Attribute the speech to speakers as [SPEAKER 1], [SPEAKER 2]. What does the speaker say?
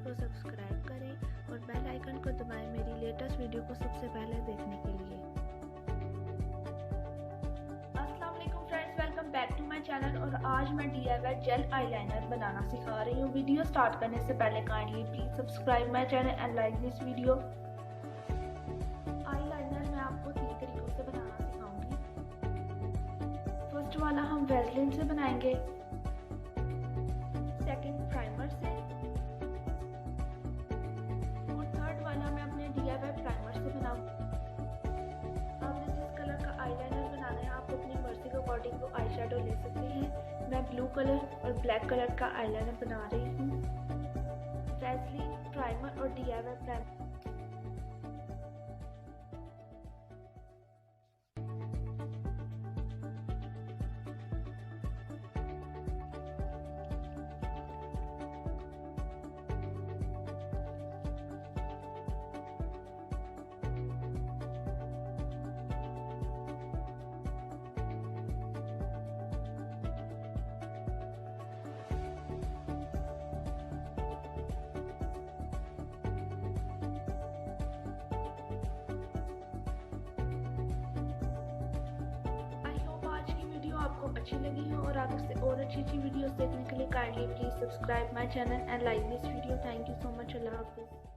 [SPEAKER 1] को सब्सक्राइब करें और बेल आइकन को दबाएं मेरी लेटेस्ट वीडियो को सबसे पहले देखने के लिए। अस्सलाम वालेकुम friends, welcome back to my channel. और आज मैं DIY जेल आईलाइनर बनाना सिखा रही हूँ। वीडियो स्टार्ट करने से पहले kindly please subscribe my channel and like this video. Eyeliner मैं आपको 3 तरीकों से बनाना सिखाऊंगी। फर्स्ट वाला हम वेज़लिन से बनाएंगे, सेकंड प्राइमर से, और थर्ड वाला मैं अपने DIY प्राइमर से बनाऊंगी। आपने जिस कलर का आईलाइनर बनाना है आप अपनी मर्जी के अकॉर्डिंग तो आई शेडो ले सकते हैं। मैं ब्लू कलर और ब्लैक कलर का आईलाइनर बना रही हूँ। वेज़लिन, प्राइमर और DIY प्राइमर। आपको अच्छी लगी हो और आप इससे और अच्छी वीडियोस देखने के लिए kindly please subscribe my channel and like this video. Thank you so much. अल्लाह हाफिज़।